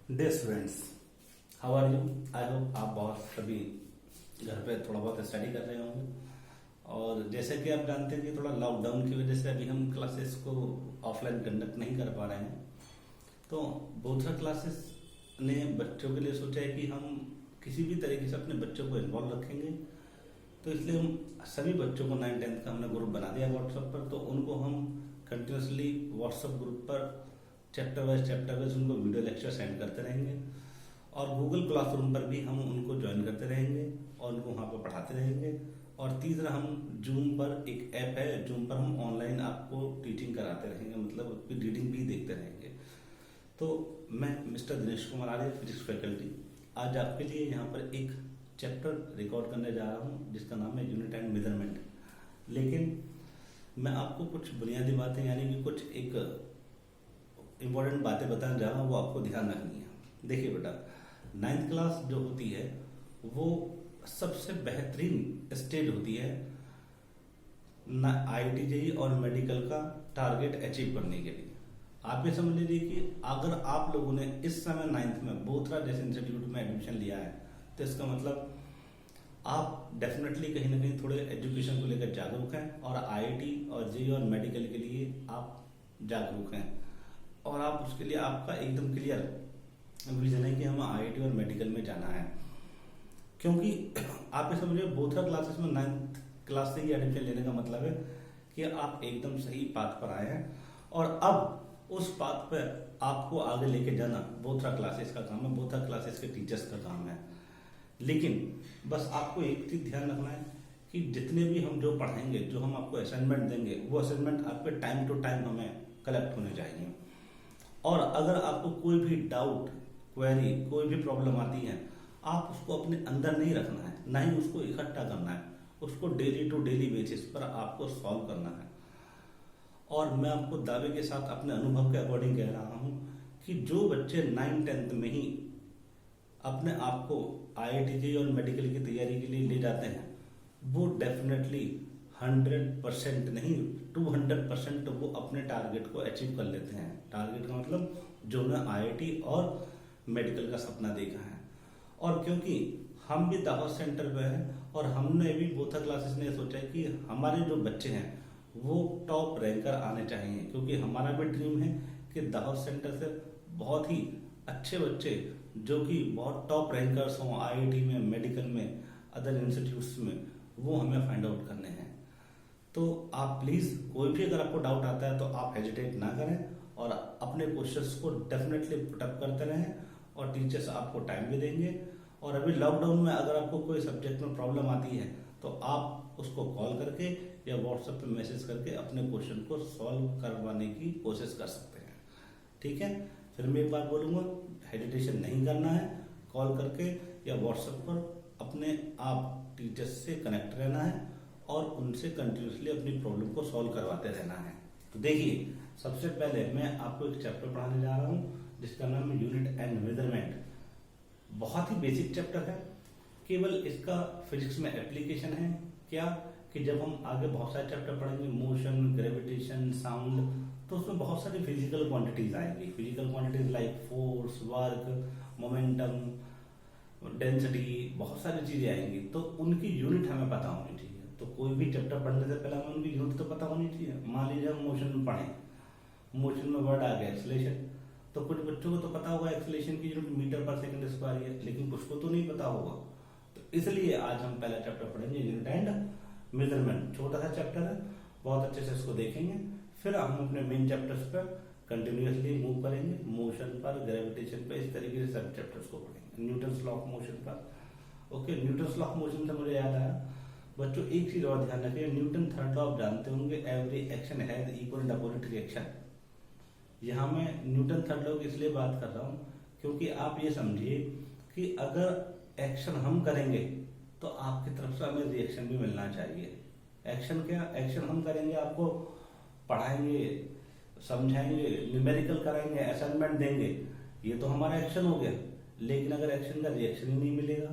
Day students, how are you? I hope आप बहुत सभी घर पे थोड़ा बहुत स्टडी कर रहे होंगे। और जैसे कि आप जानते हैं कि थोड़ा लॉकडाउन की वजह से अभी हम क्लासेस को ऑफलाइन कंडक्ट नहीं कर पा रहे हैं। तो बोथरा क्लासेस ने बच्चों के लिए सोचा है कि हम किसी भी तरीके से अपने बच्चों को इन्वॉल्व रखेंगे। तो इसलिए हम सभी बच्चों को 9-10 का हमने ग्रुप बना दिया व्हाट्सएप पर। तो उनको हम कंटिन्यूसली व्हाट्सएप ग्रुप पर चैप्टर वाइज उनको वीडियो लेक्चर सेंड करते रहेंगे। और गूगल क्लासरूम पर भी हम उनको ज्वाइन करते रहेंगे और उनको वहाँ पर पढ़ाते रहेंगे। और तीसरा, हम जूम पर एक ऐप है, जूम पर हम ऑनलाइन आपको टीचिंग कराते रहेंगे, मतलब उसकी रीडिंग भी देखते रहेंगे। तो मैं मिस्टर दिनेश कुमार आर्य, फिजिक्स फैकल्टी, आज आपके लिए यहाँ पर एक चैप्टर रिकॉर्ड करने जा रहा हूँ जिसका नाम है यूनिट एंड मेजरमेंट। लेकिन मैं आपको कुछ बुनियादी बातें यानी कि कुछ एक इम्पोर्टेंट बातें बताने जा रहा हूँ, वो आपको ध्यान रखनी है। देखिए बेटा, 9th क्लास जो होती है वो सबसे बेहतरीन स्टेज होती है IIT JEE और मेडिकल का टारगेट अचीव करने के लिए। आप ये समझ लीजिए कि अगर आप लोगों ने इस समय 9th में बोथरा जैसे इंस्टीट्यूट में एडमिशन लिया है तो इसका मतलब आप डेफिनेटली कहीं ना कहीं थोड़े एजुकेशन को लेकर जागरूक हैं और IIT और JEE और मेडिकल के लिए आप जागरूक हैं और आप उसके लिए आपका एकदम क्लियर विजन है कि हमें IIT और मेडिकल में जाना है। क्योंकि आप ये समझिए बोथरा क्लासेस में 9th क्लास से ही एडमिशन लेने का मतलब है कि आप एकदम सही पाथ पर आए हैं और अब उस पाथ पर आपको आगे लेके जाना बोथरा क्लासेस का काम है, बोथरा क्लासेस के टीचर्स का काम है। लेकिन बस आपको एक चीज ध्यान रखना है कि जितने भी हम जो पढ़ाएंगे, जो हम आपको असाइनमेंट देंगे, वो असाइनमेंट आपके टाइम टू टाइम हमें कलेक्ट होने चाहिए। और अगर आपको कोई भी डाउट, क्वेरी, कोई भी प्रॉब्लम आती है, आप उसको अपने अंदर नहीं रखना है, ना ही उसको इकट्ठा करना है, उसको डेली टू डेली बेसिस पर आपको सॉल्व करना है। और मैं आपको दावे के साथ अपने अनुभव के अकॉर्डिंग कह रहा हूं कि जो बच्चे 9-10 में ही अपने आप को IIT JEE और मेडिकल की तैयारी के लिए ले जाते हैं, वो डेफिनेटली 100% नहीं 200% वो अपने टारगेट को अचीव कर लेते हैं। टारगेट का मतलब जो उन्हें IIT और मेडिकल का सपना देखा है। और क्योंकि हम भी दाहोद सेंटर पे हैं और हमने भी बोथा क्लासेस ने सोचा है कि हमारे जो बच्चे हैं वो टॉप रैंकर आने चाहिए, क्योंकि हमारा भी ड्रीम है कि दाहोद सेंटर से बहुत ही अच्छे बच्चे जो कि बहुत टॉप रैंकर्स हों IIT में, मेडिकल में, अदर इंस्टीट्यूट्स में, वो हमें फाइंड आउट करने हैं। तो आप प्लीज कोई भी अगर आपको डाउट आता है तो आप हेजिटेट ना करें और अपने क्वेश्चंस को डेफिनेटली पुटअप करते रहें और टीचर्स आपको टाइम भी देंगे। और अभी लॉकडाउन में अगर आपको कोई सब्जेक्ट में प्रॉब्लम आती है तो आप उसको कॉल करके या व्हाट्सएप पे मैसेज करके अपने क्वेश्चन को सॉल्व करवाने की कोशिश कर सकते हैं। ठीक है, फिर मैं एक बार बोलूँगा, हेजिटेशन नहीं करना है, कॉल करके या व्हाट्सएप पर अपने आप टीचर्स से कनेक्ट रहना है और उनसे कंटिन्यूसली अपनी प्रॉब्लम को सॉल्व करवाते रहना है। तो देखिए, सबसे पहले मैं आपको एक चैप्टर पढ़ाने जा रहा हूँ जिसका नाम है यूनिट एंड मेजरमेंट। बहुत ही बेसिक चैप्टर है, केवल इसका फिजिक्स में एप्लीकेशन है क्या कि जब हम आगे बहुत सारे चैप्टर पढ़ेंगे, मोशन, ग्रेविटेशन, साउंड, तो उसमें बहुत सारी फिजिकल क्वांटिटीज आएंगी। Physical quantities like force, work, momentum, density, बहुत सारी चीजें आएंगी। तो उनकी यूनिट हमें पता होनी चाहिए। तो कोई भी चैप्टर पढ़ने से पहले हमें उनकी यूनिट तो पता होनी चाहिए। मान लीजिए हम मोशन में पढ़ें, मोशन में वर्ड आ गया एक्सेलेरेशन, तो कुछ बच्चों को तो पता होगा एक्सेलेरेशन की यूनिट मीटर पर सेकंड स्क्वायर है, लेकिन कुछ को तो नहीं पता होगा। तो इसलिए आज हम पहला चैप्टर पढ़ेंगे यूनिट एंड मेजरमेंट। छोटा सा चैप्टर है, बहुत अच्छे से इसको देखेंगे, फिर हम अपने मेन चैप्टर्स पर कंटिन्यूसली मूव करेंगे, मोशन पर, ग्रेविटेशन पर, इस तरीके से सब चैप्टर्स को पढ़ेंगे। न्यूटन्स लॉ ऑफ मोशन पर, okay, Newton's law of motion से मुझे याद आया बच्चों, एक चीज और ध्यान रखिए, न्यूटन थर्ड लॉ आप जानते होंगे, every action has equal and opposite reaction. यहाँ मैं न्यूटन थर्ड लॉ की इसलिए बात कर रहा हूँ क्योंकि आप ये समझिए कि अगर एक्शन हम करेंगे तो आपकी तरफ से हमें रिएक्शन भी मिलना चाहिए। एक्शन क्या? एक्शन हम करेंगे, आपको पढ़ाएंगे, समझाएंगे, न्यूमेरिकल कराएंगे, असाइनमेंट देंगे, ये तो हमारा एक्शन हो गया। लेकिन अगर एक्शन का रिएक्शन ही नहीं मिलेगा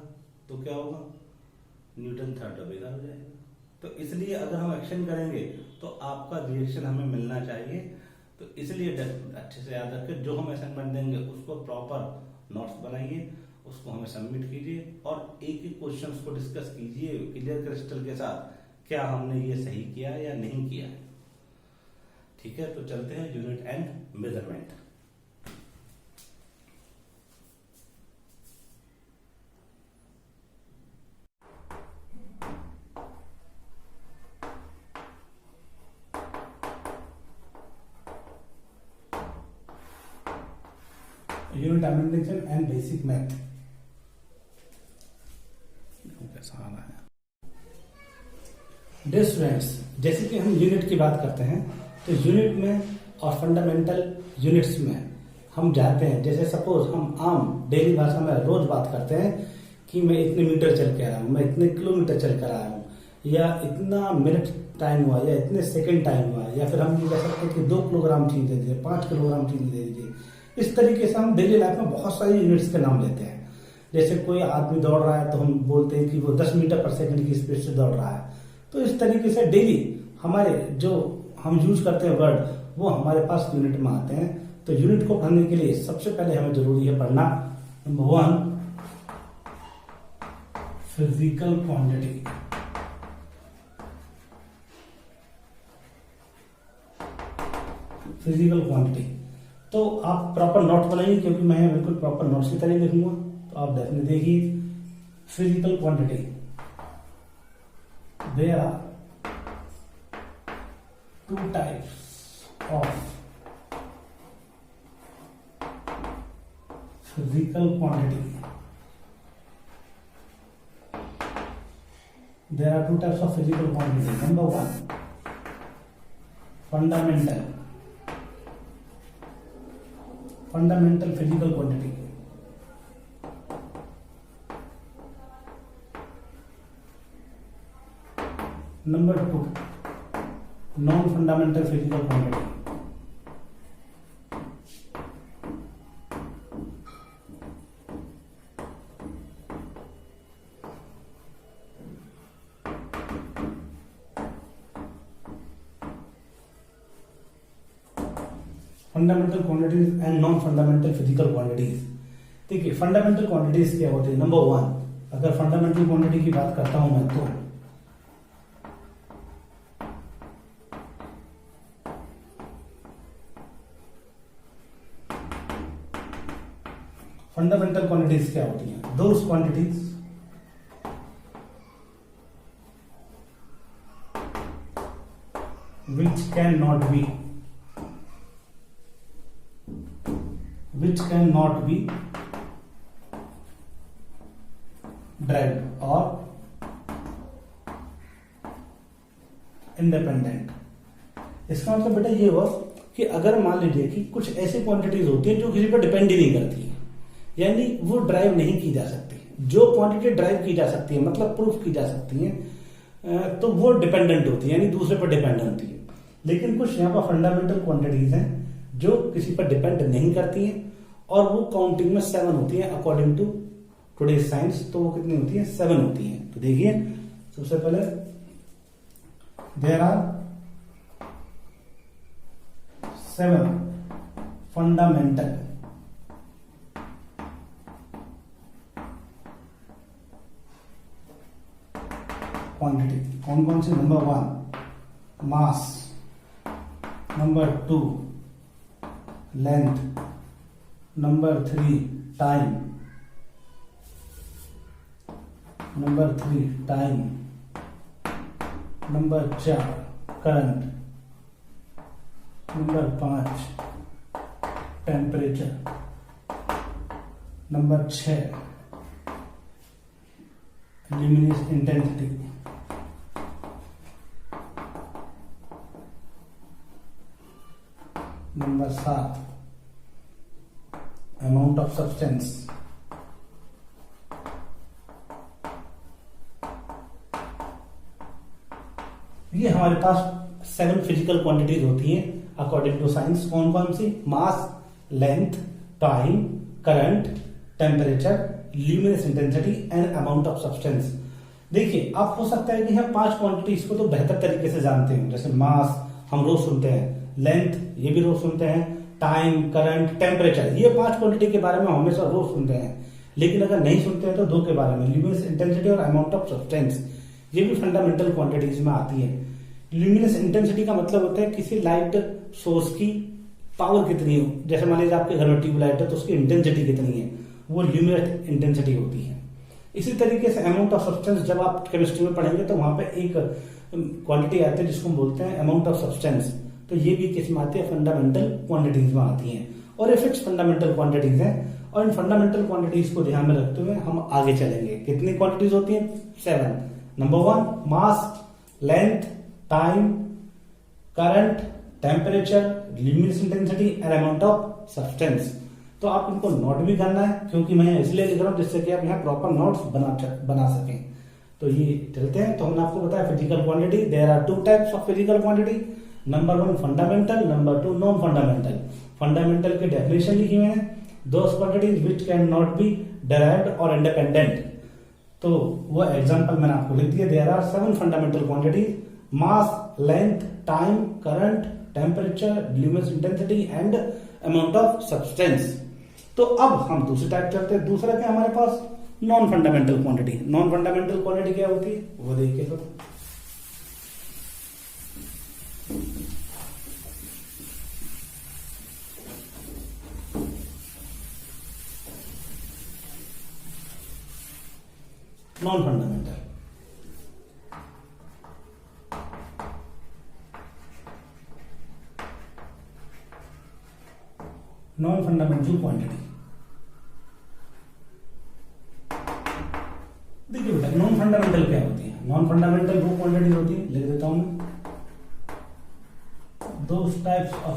तो क्या होगा? न्यूटन थर्ड लॉ बेकार हो जाएगा। तो इसलिए अगर हम एक्शन करेंगे तो आपका रिएक्शन हमें मिलना चाहिए। तो इसलिए अच्छे से याद रखें, जो हम असाइनमेंट देंगे उसको प्रॉपर नोट्स बनाइए, उसको हमें सबमिट कीजिए और एक एक क्वेश्चन को डिस्कस कीजिए क्लियर क्रिस्टल के साथ, क्या हमने ये सही किया या नहीं किया। ठीक है, तो चलते हैं unit and measurement. Unit application and basic math कैसा आ रहा है। डियर स्टूडेंट्स, जैसे कि हम यूनिट की बात करते हैं तो यूनिट में और फंडामेंटल यूनिट्स में हम जाते हैं। जैसे सपोज हम आम डेली भाषा में रोज बात करते हैं कि मैं इतने मीटर चल के आया हूँ, मैं इतने किलोमीटर चल कर आया हूँ, या इतना मिनट टाइम हुआ, या इतने सेकंड टाइम हुआ, या फिर हम ये कह सकते हैं कि 2 किलोग्राम चीज दे दीजिए, 5 किलोग्राम चीज दे दीजिए। इस तरीके से हम डेली लाइफ में बहुत सारी यूनिट्स के नाम लेते हैं। जैसे कोई आदमी दौड़ रहा है तो हम बोलते हैं कि वो 10 मीटर पर सेकंड की स्पीड से दौड़ रहा है। तो इस तरीके से डेली हमारे जो हम यूज करते हैं वर्ड, वो हमारे पास यूनिट में आते हैं। तो यूनिट को पढ़ने के लिए सबसे पहले हमें जरूरी है पढ़ना number 1 physical quantity. Physical quantity तो आप प्रॉपर नोट बनाइए, क्योंकि मैं बिल्कुल प्रॉपर नोट्स की तरह लिखूंगा, तो आप डेफिनेटली देखिए। Physical quantity, there are 2 types of physical quantity. There are 2 types of physical quantity. Number 1, fundamental physical quantity. Number 2, non-fundamental physical quantity. Fundamental quantities and non fundamental physical quantities. देखिए fundamental quantities क्या होती है। Number 1, अगर fundamental quantity की बात करता हूं मैं तो फंडामेंटल क्वांटिटीज क्या होती हैं? Those quantities which cannot be derived or independent। इसका मतलब बेटा ये हुआ कि अगर मान लीजिए कि कुछ ऐसी क्वांटिटीज होती हैं जो किसी पर डिपेंड ही नहीं करती है, यानी वो ड्राइव नहीं की जा सकती। जो क्वांटिटी ड्राइव की जा सकती है, मतलब प्रूफ की जा सकती है, तो वो डिपेंडेंट होती है, यानी दूसरे पर डिपेंड होती है। लेकिन कुछ यहाँ पर फंडामेंटल क्वांटिटीज हैं जो किसी पर डिपेंड नहीं करती हैं और वो काउंटिंग में 7 होती हैं अकॉर्डिंग टू टुडेज साइंस। तो वो कितनी होती है? 7 होती हैं। तो देखिए सबसे पहले देयर आर 7 फंडामेंटल क्वांटिटी। कौन कौन सी? Number 1 mass, number 2 length, number 3 time, number 4 current, number 5 temperature, number 6 luminous intensity, number 7 amount of substance, ये हमारे पास 7 फिजिकल क्वांटिटीज होती हैं अकॉर्डिंग टू साइंस। कौन कौन सी? Mass, length, time, current, temperature, luminous intensity and amount of substance. देखिए आप हो सकता है कि हम 5 क्वांटिटीज को तो बेहतर तरीके से जानते हैं, जैसे मास हम रोज सुनते हैं, लेंथ ये भी रोज सुनते हैं, टाइम, करंट, टेम्परेचर, ये 5 क्वांटिटी के बारे में हमेशा रोज सुनते हैं। लेकिन अगर नहीं सुनते हैं तो 2 के बारे में, ल्यूमिनस इंटेंसिटी और अमाउंट ऑफ सब्सटेंस, ये भी फंडामेंटल क्वांटिटीज में आती है। ल्यूमिनस इंटेंसिटी का मतलब होता है किसी लाइट सोर्स की पावर कितनी हो, जैसे मान लीजिए आपके घर में ट्यूबलाइट है तो उसकी इंटेंसिटी कितनी है, वो ल्यूमिनस इंटेंसिटी होती है। इसी तरीके से अमाउंट ऑफ सब्सटेंस, जब आप केमिस्ट्री में पढ़ेंगे तो वहां पे एक क्वांटिटी आती है जिसको हम बोलते हैं अमाउंट ऑफ सब्सटेंस, तो ये भी किस में आती है, फंडामेंटल क्वांटिटीज में आती है। और ये फिक्स फंडामेंटल क्वांटिटीज हैं, और इन फंडामेंटल क्वांटिटीज को ध्यान में रखते हुए हम आगे चलेंगे। कितनी क्वांटिटीज होती हैं? 7। Number 1 mass, length, time, current, temperature, luminous intensity and amount of substance. तो आप इनको नोट भी करना है, क्योंकि मैं इसलिए लिख रहा हूं जिससे कि आप यहाँ प्रॉपर नोट्स बना सकें। तो ये चलते हैं। तो हमने आपको बताया physical quantity, there are 2 types of physical quantity. Number 1 fundamental, number 2 non fundamental. Fundamental की डेफिनेशन लिखी हुई है, those quantities which can not be derived और इंडिपेंडेंट। तो वो एग्जांपल मैंने आपको लिख दिया। There are 7 fundamental quantities, mass, length, time, current, temperature, luminous intensity and amount of substance. तो अब हम दूसरी टाइप चलते हैं। दूसरा क्या हमारे पास? Non fundamental quantity. Non fundamental quantity क्या होती है वो देखिए। तो non fundamental, non fundamental quantity. देखिए बेटा, नॉन फंडामेंटल क्या होती है? नॉन फंडामेंटल वो क्वांटिटी होती है, लिख देता हूं मैं, those types of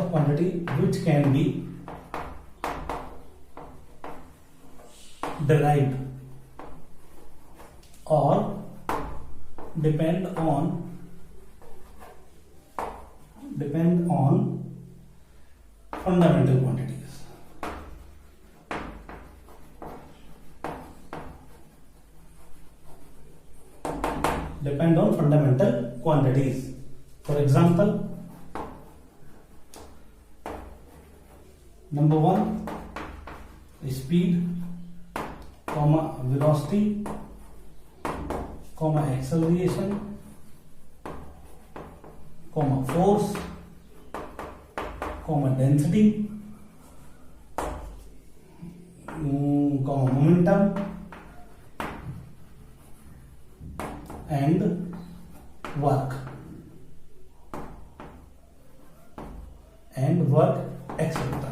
quantity which can be derived or depend on fundamental quantities. Depend on fundamental quantities. For example, number 1 speed, velocity, acceleration, force, density, momentum and work etcetera.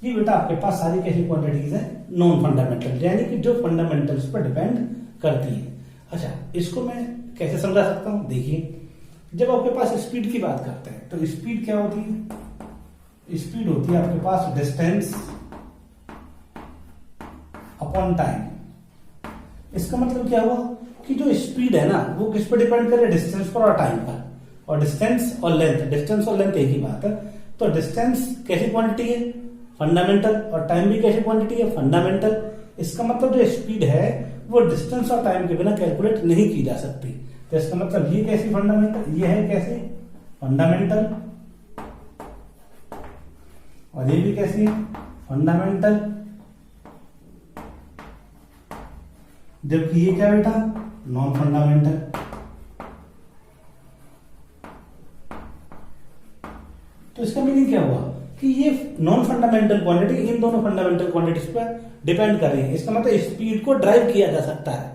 ये बेटा आपके पास सारी कैसी क्वांटिटीज है? नॉन फंडामेंटल, यानी कि जो fundamentals पर डिपेंड करती है। अच्छा, इसको मैं कैसे समझा सकता हूं? देखिए, जब आपके पास स्पीड की बात करते हैं तो स्पीड क्या होती है? स्पीड होती है आपके पास डिस्टेंस अपॉन टाइम। इसका मतलब क्या हुआ कि जो स्पीड है ना वो किस पर डिपेंड करे? डिस्टेंस पर और टाइम पर। और डिस्टेंस और लेंथ एक ही बात है। तो डिस्टेंस कैसी क्वांटिटी है? फंडामेंटल। और टाइम भी कैसी क्वांटिटी है? फंडामेंटल। इसका मतलब जो स्पीड है वो डिस्टेंस और टाइम के बिना कैलकुलेट नहीं की जा सकती। तो इसका मतलब ये कैसी फंडामेंटल, ये है कैसी फंडामेंटल, और ये भी कैसी फंडामेंटल। जबकि ये क्या बेटा? Non fundamental. तो इसका मीनिंग क्या हुआ कि ये नॉन फंडामेंटल क्वांटिटी इन दोनों फंडामेंटल क्वांटिटीज पर डिपेंड कर रही है। इसका मतलब स्पीड को ड्राइव किया जा सकता है,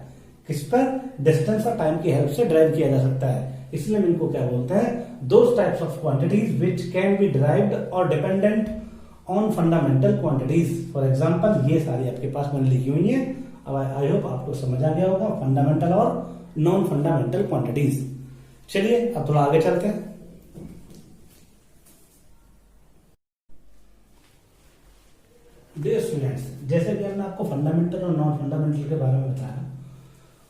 किस पर? डिस्टेंस और टाइम की हेल्प से ड्राइव किया जा सकता है। इसलिए हम इनको क्या बोलते हैं? Those types of quantities which can be derived और dependent on fundamental quantities. For example, ये सारी आपके पास मैंने लिखी हुई है। अब आई होप आपको समझ आ गया होगा फंडामेंटल और नॉन फंडामेंटल क्वांटिटीज। चलिए अब थोड़ा आगे चलते हैं। डियर स्टूडेंट्स, जैसे कि हमने आपको फंडामेंटल और नॉन फंडामेंटल के बारे में बताया,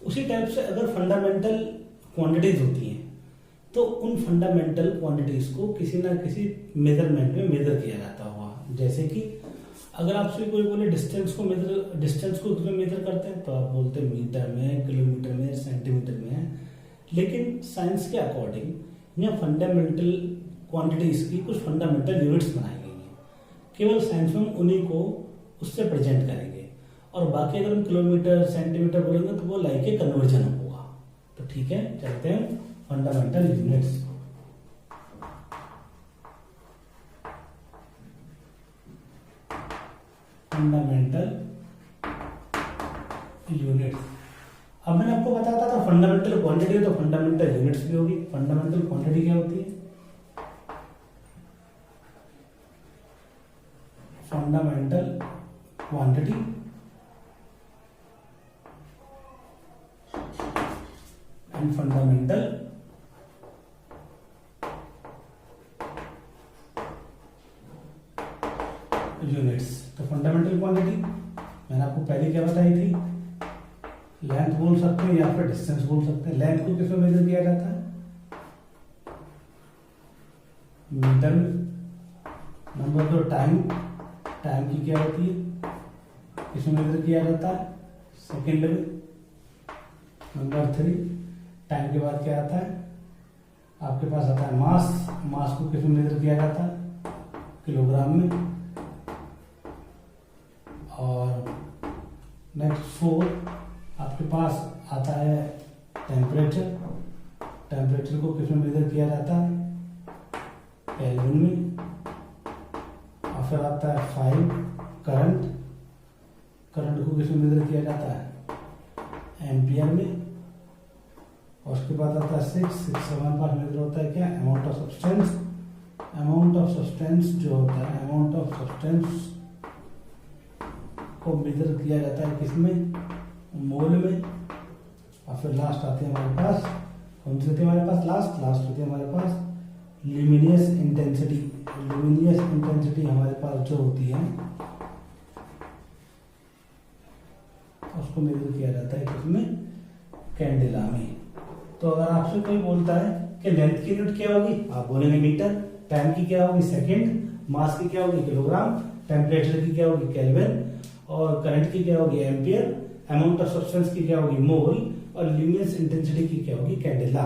उसी टाइप से अगर फंडामेंटल क्वांटिटीज होती हैं तो उन फंडामेंटल क्वांटिटीज को किसी ना किसी मेजरमेंट में मेजर किया जाता होगा। जैसे कि अगर आपसे कोई बोले डिस्टेंस को किसमें मेजर करते हैं, तो आप बोलते हैं मीटर में, किलोमीटर में, सेंटीमीटर में। लेकिन साइंस के अकॉर्डिंग यहाँ फंडामेंटल क्वांटिटीज की कुछ फंडामेंटल यूनिट्स बनाई गई हैं, केवल साइंस में हम उन्हीं को उससे प्रेजेंट करेंगे, और बाकी अगर हम किलोमीटर सेंटीमीटर बोलेंगे तो वो लाइक ए कन्वर्जन होगा। तो ठीक है, चलते हैं फंडामेंटल यूनिट्स। फंडामेंटल यूनिट्स, अब मैंने आपको बताया था फंडामेंटल क्वांटिटी तो फंडामेंटल यूनिट्स भी होगी। फंडामेंटल क्वांटिटी क्या होती है? Fundamental quantity and fundamental units. तो फंडामेंटल क्वांटिटी मैंने आपको पहले क्या बताई थी, लेंथ बोल सकते हैं या फिर डिस्टेंस बोल सकते हैं। लेंथ को किस में मेजर किया जाता है? मीटर में। नंबर 2 टाइम, टाइम की क्या होती है, किस में मेजर किया जाता है? सेकेंड में। नंबर 3 टाइम के बाद क्या आता है? आपके पास आता है मास, मास को किस में मेजर किया जाता है? किलोग्राम में। और नेक्स्ट 4 आपके पास आता है टेम्परेचर, टेम्परेचर को किस में मेजर किया जाता है? केल्विन में। और फिर आता है 5 करंट, करंट को किस में मेजर किया जाता है? एम्पियर में। और उसके बाद आता है 6 से हमारे पास मेजर होता है क्या? Amount of substance. Amount of substance जो होता है, अमाउंट ऑफ सब्सटेंस को मेजर किया जाता है किसमें? मोल में। और फिर लास्ट आती है हमारे पास, कौन सी होती है हमारे पास? लास्ट होती है हमारे पास ल्यूमिनियस इंटेंसिटी। ल्यूमिनियस इंटेंसिटी हमारे पास जो होती है उसको मेजर किया जाता है किसमें? कैंडेला में। तो अगर आपसे कोई बोलता है कि लेंथ की यूनिट क्या होगी, आप बोलेंगे मीटर। टाइम की क्या होगी? सेकेंड। मास की क्या होगी? किलोग्राम। टेम्परेचर की क्या होगी? केल्विन। और करंट की क्या होगी? एम्पियर। अमाउंट ऑफ सब्सटेंस की क्या होगी? मोल। और ल्यूमिनियस इंटेंसिटी की क्या होगी? कैंडेला।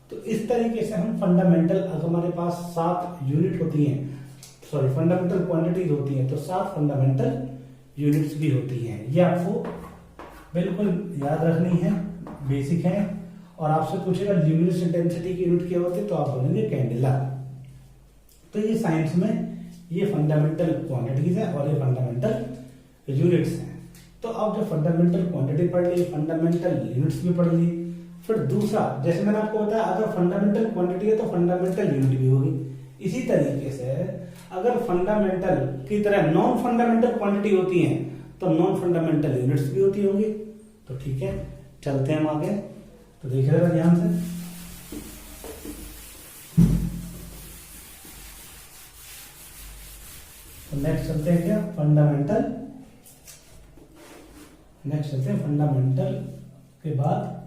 तो इस तरीके से हम फंडामेंटल, अगर हमारे पास 7 यूनिट होती हैं, सॉरी फंडामेंटल क्वांटिटीज होती हैं, तो 7 फंडामेंटल यूनिट्स भी होती हैं। ये आपको बिल्कुल याद रखनी है, बेसिक है। और आपसे पूछेगा ल्यूमिनियस इंटेंसिटी की यूनिट क्या होती है, तो आप बोलेंगे कैंडेला। तो ये साइंस में ये फंडामेंटल क्वांटिटीज है और ये फंडामेंटल यूनिट्स हैं। तो अब जो फंडामेंटल क्वांटिटी पढ़ ली, फंडामेंटल यूनिट्स भी पढ़ ली, फिर दूसरा, जैसे मैंने आपको बताया अगर फंडामेंटल क्वांटिटी है तो फंडामेंटल यूनिट भी होगी। इसी तरीके से अगर फंडामेंटल की तरह नॉन फंडामेंटल क्वांटिटी होती है तो नॉन फंडामेंटल यूनिट्स भी होती होंगी। तो ठीक है, चलते हैं हम आगे। तो देखिए जरा ध्यान से, तो नेक्स्ट चलते हैं क्या? फंडामेंटल। नेक्स्ट चलते हैं फंडामेंटल के बाद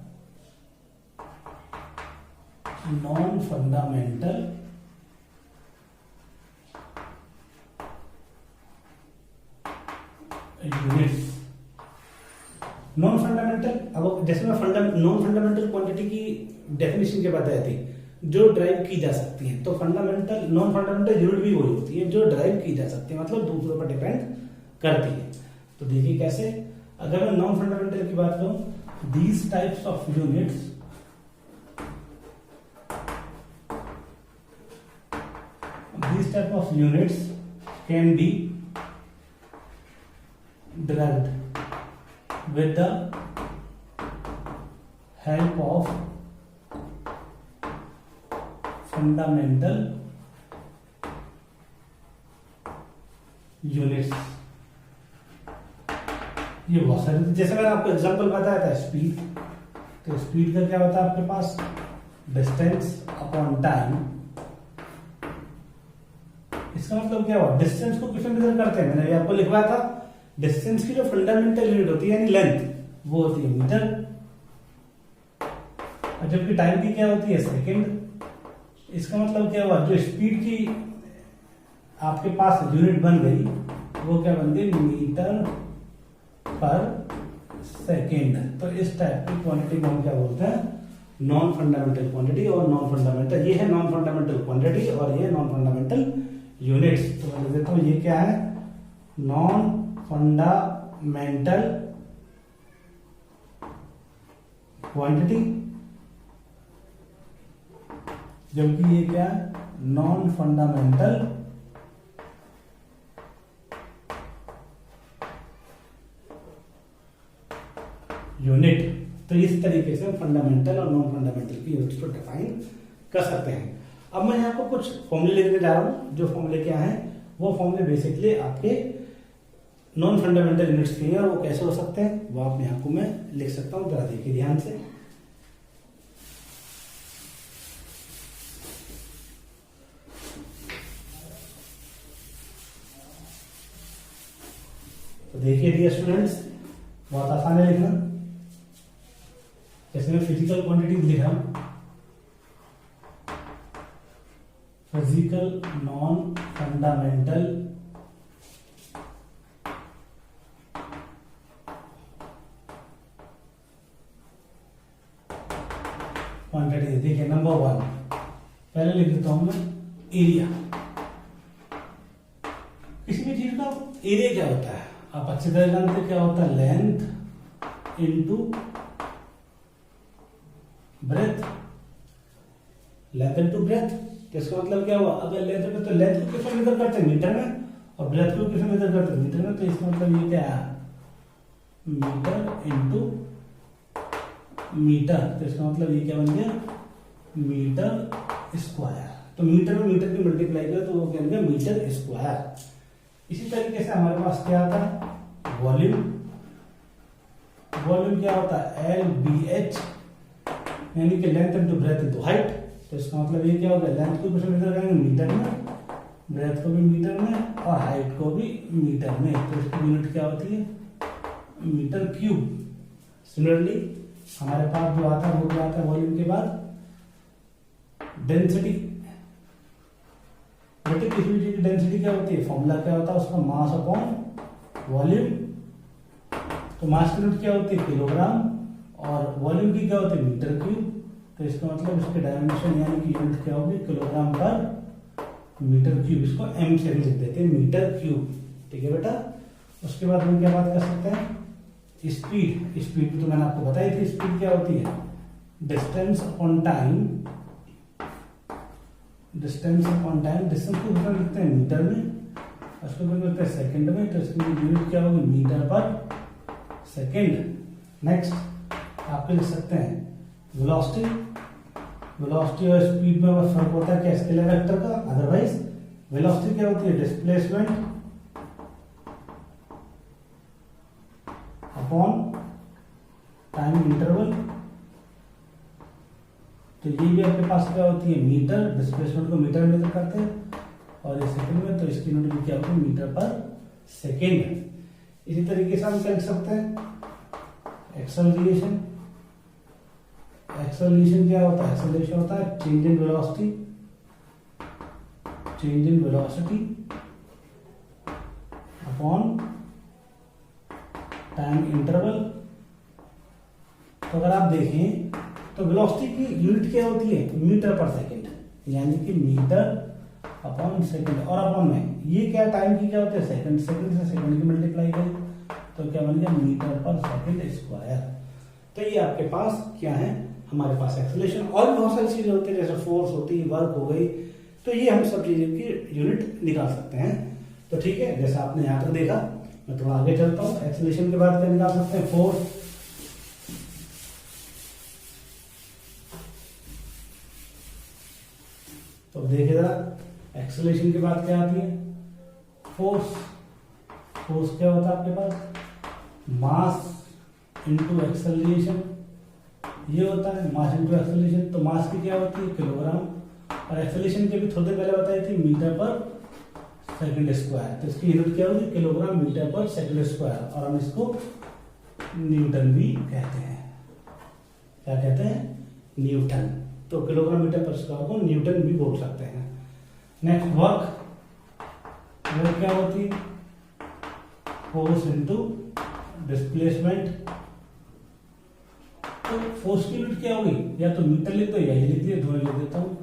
non fundamental units. Non fundamental, अब जैसे मैं नॉन फंडामेंटल क्वांटिटी की डेफिनेशन के बताई थी जो ड्राइव की जा सकती है, तो फंडामेंटल नॉन फंडामेंटल यूनिट भी वही होती है जो ड्राइव की जा सकती है, मतलब दूसरों पर डिपेंड करती है। तो देखिए कैसे, अगर मैं नॉन फंडामेंटल की बात करूं, these types of units can be derived with the help of fundamental units। ये बहुत सारे, जैसे मैंने आपको एग्जांपल बताया था स्पीड, तो स्पीड का क्या होता है आपके पास? Distance upon time. इसका मतलब क्या हुआ? डिस्टेंस को किसमें मेजर करते हैं? मैंने आपको लिखवाया था डिस्टेंस की जो फंडामेंटल यूनिट होती है यानी लेंथ, वो होती है मीटर, और जबकि टाइम की क्या होती है? सेकंड। इसका मतलब क्या हुआ? जो स्पीड की आपके पास यूनिट बन गई वो क्या बन गई? मीटर पर सेकेंड। तो इस टाइप की क्वांटिटी को हम क्या बोलते हैं? नॉन फंडामेंटल क्वांटिटी और नॉन फंडामेंटल, ये है नॉन फंडामेंटल क्वांटिटी और ये नॉन फंडामेंटल यूनिट्स। तो मैं लिख देता हूं ये क्या है, नॉन फंडामेंटल क्वांटिटी, जबकि ये क्या है, नॉन फंडामेंटल यूनिट। तो इस तरीके से फंडामेंटल और नॉन फंडामेंटल की यूनिट्स को डिफाइन कर सकते हैं। अब मैं यहाँ को कुछ फॉर्मूले लिखने जा रहा हूँ, जो फॉर्मूले क्या हैं, वो फॉर्मूले बेसिकली आपके नॉन फंडामेंटल यूनिट्स के हैं और वो कैसे हो सकते हैं वो आप यहाँ को मैं लिख सकता हूँ, जरा देखिए ध्यान से। तो देखिए डियर स्टूडेंट्स, बहुत आसान है लिखना। जैसे मैं फिजिकल क्वांटिटी लिख रहा हूं, फिजिकल नॉन फंडामेंटल क्वांटिटी। देखिए नंबर 1 पहले लिख देता हूं मैं एरिया। किसी भी चीज का एरिया क्या होता है आप अच्छी तरह जानते हैं, क्या होता है, length into breadth, length into breadth. तो इसका मतलब क्या हुआ, अगर लेंथ में तो लेंथ को किस में मेजर करते हैं, मीटर में, और ब्रेथ को किस में मेजर करते हैं, मीटर में। तो इसका मतलब ये क्या है, मीटर इनटू मीटर। तो इसका मतलब ये क्या बन गया, मीटर स्क्वायर। तो मीटर में मीटर की मल्टीप्लाई करें तो वो क्या बन गया, मीटर स्क्वायर। इसी तरीके से हमारे पास क्या आता है, वॉल्यूम। वॉल्यूम क्या होता है, LBH, यानी कि length into breadth into height. तो इसका मतलब ये क्या होगा, लेंथ को भी मेजर करेंगे मीटर में, ब्रेथ को भी मीटर में, और हाइट को भी मीटर में। तो इसकी यूनिट क्या होती है, मीटर क्यूब। सिमिलरली हमारे पास जो आता है वो क्या आता है, वॉल्यूम के बाद डेंसिटी। बेटे किसी भी चीज की डेंसिटी क्या होती है, फॉर्मूला क्या होता है उसका, मास अपॉन वॉल्यूम। तो मास की यूनिट क्या होती है, किलोग्राम, और वॉल्यूम की क्या होती है, मीटर क्यूब। तो इसका मतलब इसके डायमेंशन यानी कि यूनिट क्या होगी, किलोग्राम पर मीटर क्यूब। इसको एम से भी लिख देते हैं, मीटर क्यूब। ठीक है बेटा। उसके बाद हम क्या बात कर सकते हैं, स्पीड। स्पीड तो मैंने आपको बताई थी, स्पीड क्या होती है, distance upon time. Distance upon time, distance को कितना लिखते हैं, मीटर में, उसको लिखते हैं सेकंड में। तो इसकी यूनिट क्या होगी, मीटर पर सेकंड। नेक्स्ट आप लिख सकते हैं वेलोसिटी। वेलोसिटी और स्पीड में बस फर्क होता है क्या, स्केलर वेक्टर का। अदरवाइज वेलोसिटी क्या होती है, डिस्प्लेसमेंट अपॉन टाइम इंटरवल। तो ये भी आपके पास क्या होती है, मीटर। डिस्प्लेसमेंट को मीटर में मेजर करते हैं और ये सेकंड में। तो इसकी यूनिट भी क्या होती है, मीटर पर सेकंड। इसी तरीके से हम क्या लिख सकते हैं, एक्सेलरेशन। एक्सेलरेशन क्या होता है, एक्सेलरेशन होता है change in velocity, change in velocity upon time interval. तो अगर आप देखें तो वेलोसिटी की यूनिट क्या होती है, मीटर पर सेकंड, यानी कि मीटर अपॉन सेकंड। और अपॉन में ये क्या टाइम की क्या होती है, सेकंड। सेकंड से सेकंड की मल्टीप्लाई करें तो क्या बन गया, मीटर पर सेकंड स्क्वायर। तो ये आपके पास क्या है, हमारे पास एक्सेलरेशन। और भी बहुत सारी चीजें होती है, जैसे फोर्स होती है, वर्क हो गई। तो ये हम सब चीजों की यूनिट निकाल सकते हैं। तो ठीक है, जैसे आपने यहाँ तक देखा, मैं थोड़ा आगे चलता हूँ। एक्सेलरेशन के बाद क्या निकाल सकते हैं, फोर्स। तो देखिए जरा, एक्सेलरेशन के बाद क्या आती है, फोर्स। फोर्स क्या होता है आपके पास, मास इनटू एक्सेलरेशन। ये होता है मास इनटू एक्सेलरेशन। तो मास की क्या होती है, किलोग्राम, और एक्सेलरेशन की भी थोड़ी देर पहले बताई थी, मीटर पर सेकंड स्क्वायर। तो इसकी यूनिट क्या होगी, किलोग्राम मीटर पर सेकंड स्क्वायर। और हम इसको न्यूटन भी कहते हैं। क्या कहते हैं, न्यूटन। तो किलोग्राम मीटर पर स्क्वायर को न्यूटन भी बोल सकते हैं। Next work. वर्क क्या होती है, फोर्स इनटू डिस्प्लेसमेंट। तो फोर्स की यूनिट क्या होगी, या तो मीटर लिख दो या ये लिख दिए, दोनों लिख देता हूँ,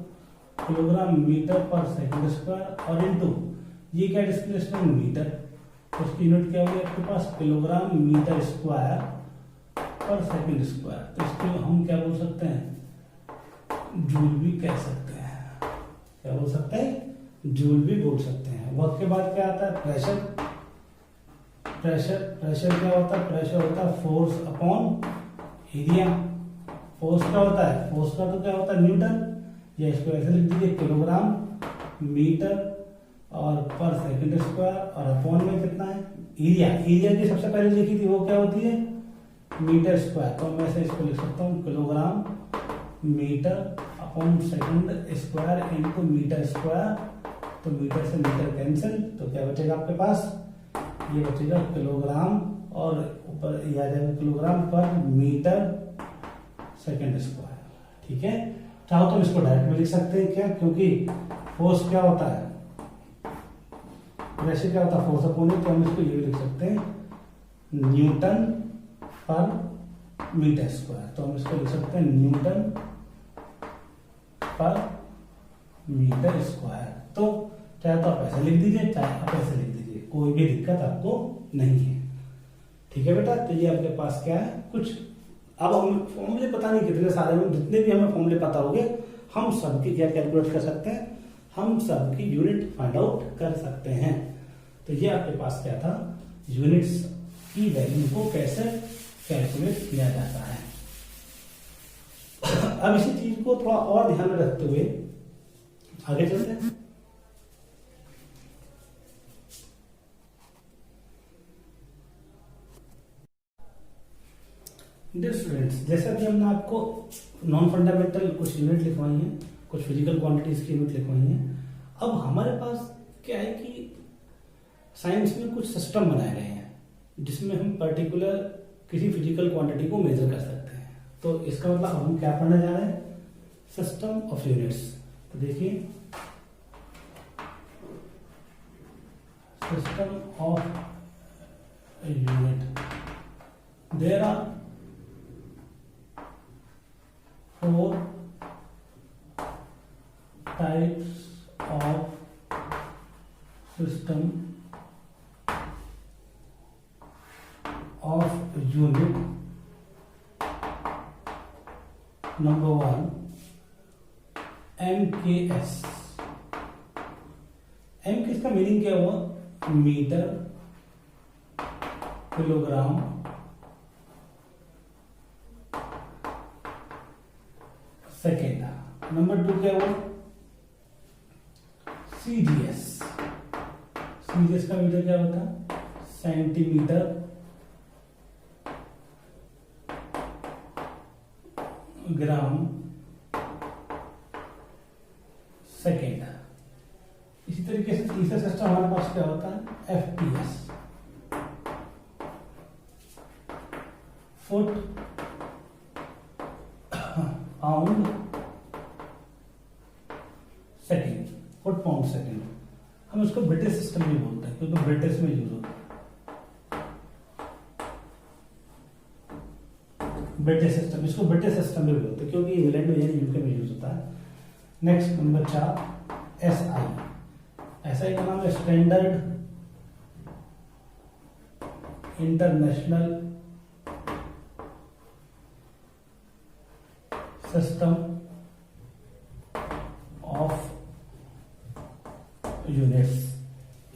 किलोग्राम मीटर पर सेकंड स्क्वायर और इनटू ये क्या डिस्प्लेसमेंट मीटर, तो उसकी यूनिट क्या होगी आपके पास किलोग्राम मीटर स्क्वायर पर सेकंड स्क्वायर। तो इसको हम क्या बोल सकते हैं, जूल भी कह सकते हैं। क्या बोल सकते हैं, जूल भी बोल सकते हैं। वर्क के बाद क्या आता है, प्रेशर। प्रेशर क्या होता है, प्रेशर होता है फोर्स अपॉन एरिया। फोर्स क्या होता है, फोर्स का तो क्या होता है न्यूटन, या इसको ऐसे लिख दीजिए किलोग्राम मीटर और पर सेकंड स्क्वायर, और अपॉन में कितना है एरिया। एरिया की सबसे पहले लिखी थी वो क्या होती है मीटर स्क्वायर, तो मैं ऐसे इसको लिख सकता हूँ kilogram metre upon second square into metre square. तो मीटर से मीटर कैंसिल, तो क्या बचेगा आपके पास, ये बचेगा किलोग्राम और ऊपर ये आ जाएगा किलोग्राम पर मीटर सेकंड स्क्वायर। ठीक है, चाहो तो इसको डायरेक्ट में लिख सकते हैं क्या, क्योंकि फोर्स क्या होता है, प्रेशर क्या होता है फोर्स अपॉन, तो हम इसको ये भी लिख सकते हैं न्यूटन पर मीटर स्क्वायर। तो हम इसको लिख सकते हैं न्यूटन पर मीटर स्क्वायर। तो चाहे तो आप ऐसे लिख दीजिए, चाहे आप ऐसे लिख दीजिए, कोई भी दिक्कत आपको नहीं है। ठीक है बेटा, तो ये आपके पास क्या है कुछ, अब हम फॉर्मूले पता नहीं कितने सारे हैं, जितने भी हमें फॉर्मूले पता होंगे हम सबकी क्या कैलकुलेट कर सकते हैं, हम सबकी यूनिट फाइंड आउट कर सकते हैं। तो ये आपके पास क्या था, यूनिट्स की वैल्यू को कैसे कैलकुलेट किया जाता है। अब इसी चीज को थोड़ा और ध्यान में रखते हुए आगे चलते हैं। डियर स्टूडेंट्स, जैसा कि हमने आपको नॉन फंडामेंटल कुछ यूनिट लिखवाई हैं, कुछ फिजिकल क्वांटिटीज की यूनिट लिखवाई हैं, अब हमारे पास क्या है कि साइंस में कुछ सिस्टम बनाए गए हैं जिसमें हम पर्टिकुलर किसी फिजिकल क्वांटिटी को मेजर कर सकते हैं। तो इसका मतलब अब हम क्या पढ़ने जा रहे हैं, सिस्टम ऑफ यूनिट्स। तो देखिए, system of unit, there are 4 types of system of unit. Number 1, MKS। M किसका मीनिंग क्या हुआ, मीटर, किलोग्राम, सेकेंड। नंबर 2 क्या हुआ, CGS। CGS का मीटर क्या होता है, सेंटीमीटर, ग्राम, सेकेंड। इसी तरीके से तीसरा सिस्टम हमारे पास क्या होता है, FPS, foot, pound, second, foot pound second. हम इसको ब्रिटिश सिस्टम भी बोलते हैं क्योंकि ब्रिटिश में यूज होता है, ब्रिटिश सिस्टम, इसको ब्रिटिश सिस्टम भी बोलते हैं क्योंकि इंग्लैंड में यानी यूके में यूज होता है। Next number 4, SI। SI का नाम है standard international system of units.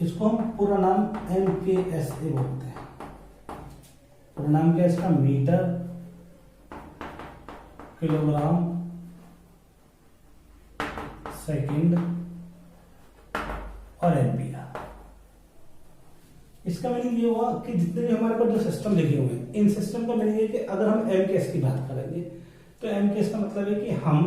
इसको हम पूरा नाम MKSA बोलते हैं। पूरा नाम क्या है इसका, मीटर, किलोग्राम, सेकंड और एम्पियर। इसका मीनिंग ये हुआ कि जितने भी हमारे पास जो सिस्टम लिखे हुए हैं, इन सिस्टम का मीनिंग है कि अगर हम MKS की बात करेंगे तो MKS का मतलब है कि हम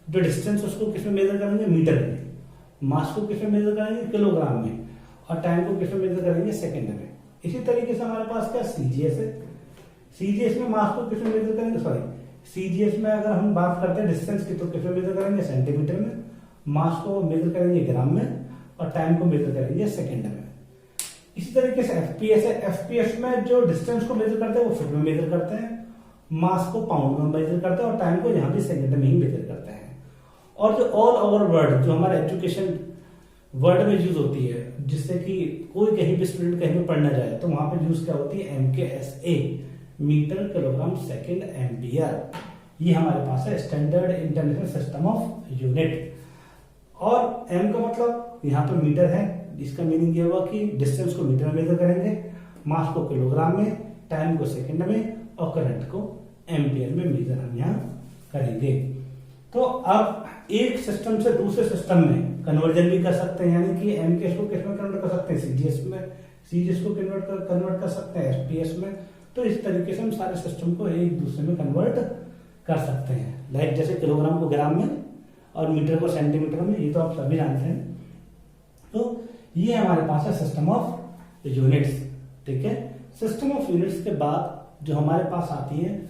जो डिस्टेंस उसको किस में मेजर करेंगे, मीटर में, मास को किस में मेजर करेंगे, किलोग्राम में, और टाइम को किस में मेजर करेंगे, सेकंड में। इसी तरीके से हमारे पास क्या CGS है। CGS में मास को किस में मेजर करेंगे, सॉरी CGS में अगर हम बात करते हैं डिस्टेंस की तो किस में मेजर करेंगे, सेंटीमीटर में, मास को मेजर करेंगे ग्राम में, और टाइम को मेजर करेंगे सेकंड में। इसी तरीके से FPS है। FPS में जो डिस्टेंस को मेजर करते हैं वो फुट में मेजर करते हैं, मास को पाउंड में मेजर करते हैं और टाइम को यहाँ भी सेकंड में ही मेजर करते हैं। और जो ऑल ओवर वर्ड जो हमारे एजुकेशन वर्ड में यूज होती है, जिससे कि कोई कहीं भी स्टूडेंट कहीं भी पढ़ना जाए तो वहां पे यूज क्या होती है, MKSA, metre kilogram second ampere. ये हमारे पास है standard international system of unit. और एम का मतलब यहाँ पे मीटर है, इसका मीनिंग ये हुआ कि डिस्टेंस को मीटर में मेजर करेंगे, मास को किलोग्राम में, टाइम को सेकंड में और करंट को एम्पियर में मेजर हम यहाँ करेंगे। तो अब एक सिस्टम से दूसरे सिस्टम में कन्वर्जन भी कर सकते हैं, यानी कि एमकेएस को किस में कन्वर्ट कर सकते हैं, सीजीएस में, सीजीएस को कन्वर्ट कर सकते हैं एसपीएस में। तो इस तरीके से हम सारे सिस्टम को एक दूसरे में कन्वर्ट कर सकते हैं। लाइक जैसे किलोग्राम को ग्राम में और मीटर को सेंटीमीटर में, ये तो आप सभी जानते हैं। तो ये हमारे पास है सिस्टम ऑफ यूनिट्स। ठीक है, सिस्टम ऑफ यूनिट्स के बाद जो हमारे पास आती है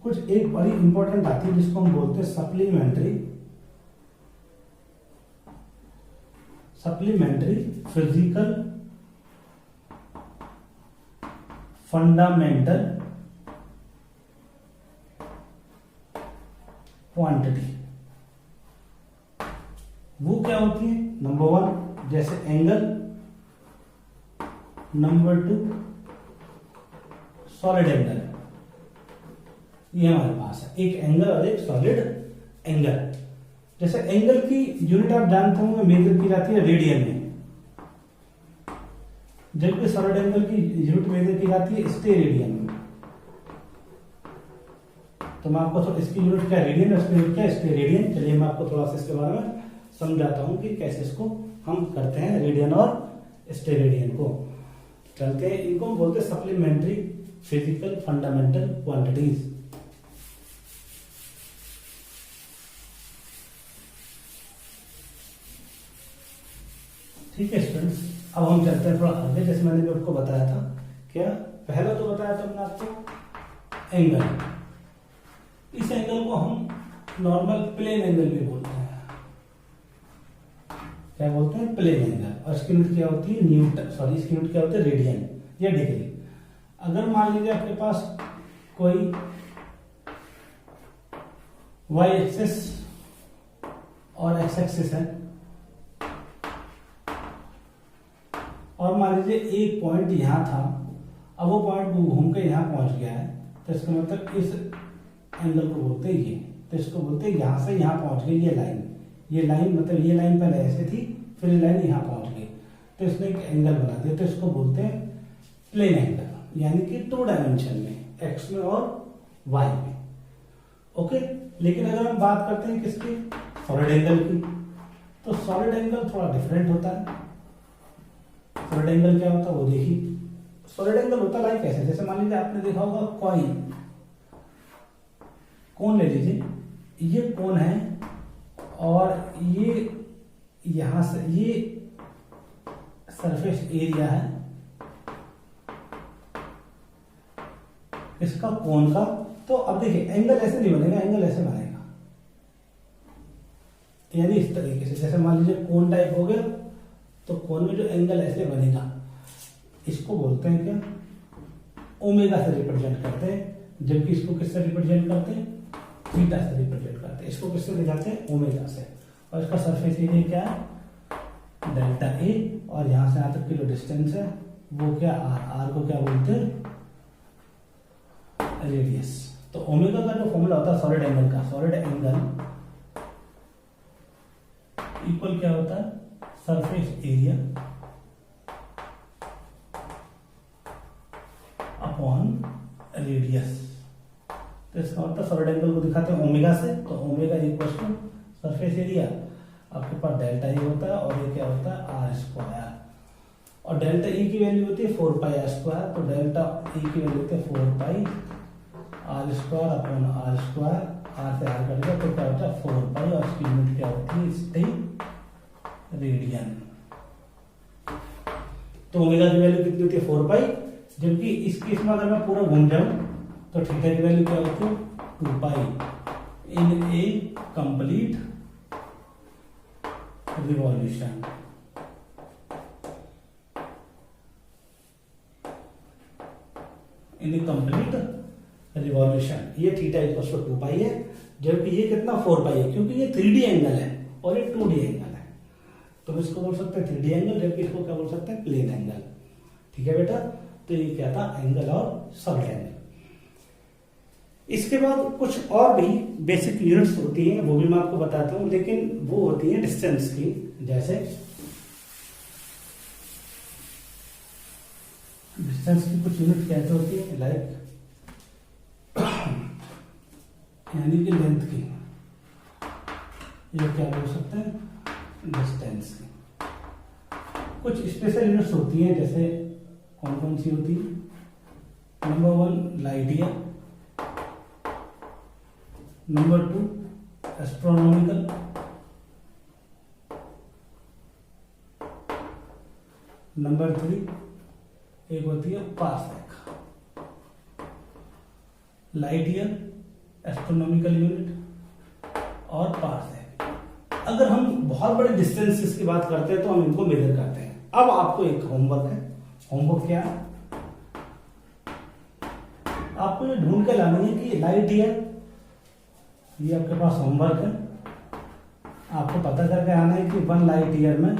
कुछ एक बड़ी इंपॉर्टेंट आती है जिसको हम बोलते हैं सप्लीमेंट्री फिजिकल फंडामेंटल क्वांटिटी। वो क्या होती है, नंबर 1 जैसे एंगल, नंबर 2 सॉलिड एंगल। ये हमारे पास है एक एंगल और एक सॉलिड एंगल। जैसे एंगल की यूनिट आप जानते होंगे मेजर की जाती है रेडियन में, जबकि सॉलिड एंगल की यूनिट मेजर की जाती है स्टेरेडियन में। तो मैं आपको इसकी यूनिट क्या रेडियन, इसकी यूनिट क्या स्टेरेडियन। चलिए मैं आपको थोड़ा सा इसके बारे में समझाता हूं कि कैसे इसको हम करते हैं रेडियन और स्टेरेडियन को। चलते हैं, इनको हम बोलते हैं सप्लीमेंट्री फिजिकल फंडामेंटल क्वांटिटीज। ठीक है स्टूडेंट्स, अब हम चलते हैं थोड़ा आगे। जैसे मैंने भी आपको बताया था, क्या पहला तो बताया था मैंने आपको एंगल। इस एंगल को हम नॉर्मल प्लेन एंगल भी बोलते हैं। क्या बोलते हैं, प्लेन एंगल। और इसकी यूनिट क्या होती है, इसकी यूनिट क्या होती है, रेडियन या डिग्री। अगर मान लीजिए आपके पास कोई वाई एक्सिस और एक्स एक्सिस है, और मान लीजिए एक पॉइंट यहां था, अब वो पॉइंट घूम के यहां पहुंच गया है, तो इसका मतलब इस एंगल को बोलते हैं ये। तो इसको बोलते हैं यहां से यहां पहुंच गई ये लाइन मतलब ये लाइन पहले ऐसे थी, फिर ये लाइन यहां पहुंच गई, तो इसने एक एंगल बना दिया। तो इसको बोलते हैं प्लेन एंगल, यानी कि 2 डायमेंशन में, एक्स में और वाई में। ओके, लेकिन अगर हम बात करते हैं किसकी, सॉलिड एंगल की, तो सॉलिड एंगल थोड़ा डिफरेंट होता है। सॉलिड एंगल क्या होता है वो देखिए। सॉलिड एंगल होता है लाइक कैसे, जैसे मान लीजिए आपने देखा होगा कोन ले लीजिए, ये कोन है और ये यहां से ये सरफेस एरिया है इसका कोन का। तो अब देखिए एंगल ऐसे नहीं बनेगा, एंगल ऐसे बनेगा, यानी इस तरीके से। जैसे मान लीजिए कोन टाइप हो गया, तो कोन में जो एंगल ऐसे बनेगा इसको बोलते हैं क्या, ओमेगा से रिप्रेजेंट करते हैं। जबकि इसको किससे रिप्रेजेंट करते हैं, थीटा से रिप्रेजेंट करते हैं। इसको किससे दिखाते हैं, ओमेगा से। और इसका सरफेस एरिया क्या है, डेल्टा ए, और यहां से यहां तक की जो डिस्टेंस है वो क्या, आर को क्या बोलते हैं, रेडियस। तो ओमेगा का जो फॉर्मूला होता है सॉलिड एंगल का, सॉलिड एंगल इक्वल क्या होता है, सरफेस एरिया अपॉन रेडियस। तो इसका मतलब सॉलिड एंगल को दिखाते हैं ओमेगा से, तो omega equal to surface area, आपके पास डेल्टा ई होता है और ये क्या होता है, आर स्क्वायर। और डेल्टा ई की वैल्यू होती है 4 पाई आर स्क्वायर, तो डेल्टा ई की वैल्यू होती है 4 pi R square upon R square. R से आर कट गया तो क्या होता है 4 पाई, और इसकी यूनिट क्या होती है, स्टेरेडियन। तो ओमेगा की वैल्यू कितनी होती है 4 पाई, जबकि इस केस में अगर मैं पूरा घूम जाऊं तो थीटा की वैल्यू क्या होती है 2 pi in a complete revolution. In complete revolution, ये थीटा इक्वल टू 2 पाई है, जबकि ये कितना 4 पाई है, क्योंकि ये 3D एंगल है और ये 2D एंगल है। तो इसको बोल सकते हैं 3D एंगल, जबकि इसको क्या बोल सकते हैं, प्लेन एंगल। ठीक है बेटा, तो ये क्या था, एंगल और सॉलिड एंगल। इसके बाद कुछ और भी बेसिक यूनिट्स होती हैं, वो भी मैं आपको बताता हूं, लेकिन वो होती है डिस्टेंस की। जैसे डिस्टेंस की कुछ यूनिट कैसे होती है, लाइक यानी कि लेंथ की, ये क्या बोल सकते हैं, डिस्टेंस की। कुछ स्पेशल यूनिट्स होती हैं, जैसे कौन कौन सी होती है, number 1 light year, number 2 astronomical, number 3 एक होती है parsec. Light year, astronomical unit और पार्सेक। अगर हम बहुत बड़े डिस्टेंसेस की बात करते हैं तो हम इनको मेजर करते हैं। अब आपको एक होमवर्क है, होमवर्क क्या है, आपको ये ढूंढ के लाना है कि लाइट ईयर, ये आपके पास होमवर्क है, आपको पता करके आना है कि 1 लाइट ईयर में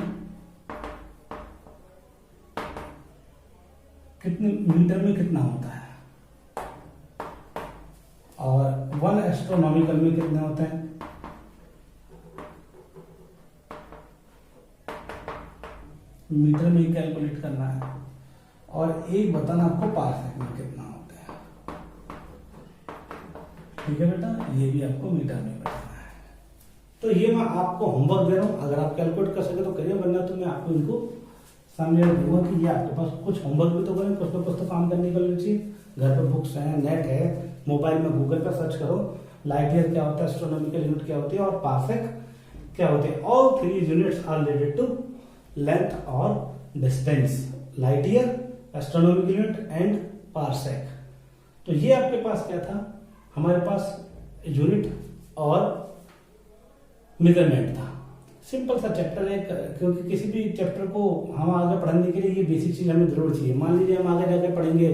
कितने मीटर में कितना होता है, और 1 एस्ट्रोनॉमिकल में कितने होते हैं, मीटर में ही कैलकुलेट करना है, और एक बताना आपको पार्सेक में कितना होता है। ठीक है बेटा, ये भी आपको मीटर में बताना है। तो ये मैं आपको होमवर्क दे रहा हूं, अगर आप कैलकुलेट कर सके तो करिए, वरना तो मैं आपको इनको सामने दूंगा कि ये आपके पास कुछ होमवर्क भी तो करें, कुछ ना कुछ तो काम करने के लिए चाहिए। घर पर बुक्स हैं, नेट है, मोबाइल में गूगल पर सर्च करो, लाइट ईयर क्या होता है, एस्ट्रोनॉमिकल यूनिट क्या होती है और पार्सेक क्या होते हैं। All 3 units are related to length और distance, light year, astronomical unit and parsec. तो ये आपके पास क्या था, हमारे पास यूनिट और मेजरमेंट था। सिंपल सा चैप्टर है, क्योंकि किसी भी चैप्टर को हम आगे पढ़ने के लिए ये बेसिक चीज हमें जरूर चाहिए। मान लीजिए हम आगे जाके पढ़ेंगे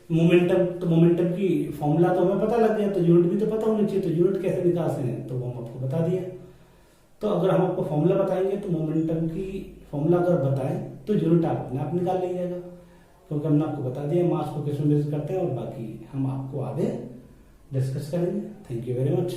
मोमेंटम, तो मोमेंटम की फॉर्मूला तो हमें पता लग गया, तो यूनिट भी तो पता होनी चाहिए। तो यूनिट कैसे निकालते हैं तो वो हम आपको बता दिया। तो अगर हम आपको फॉर्मूला बताएंगे तो मोमेंटम की फॉर्मूला अगर बताएं तो यूनिट आप अपने आप निकाल लीजिएगा, क्योंकि हमने आपको बता दिया मास को किस में मेजर करते हैं, और बाकी हम आपको आगे डिस्कस करेंगे। Thank you very much.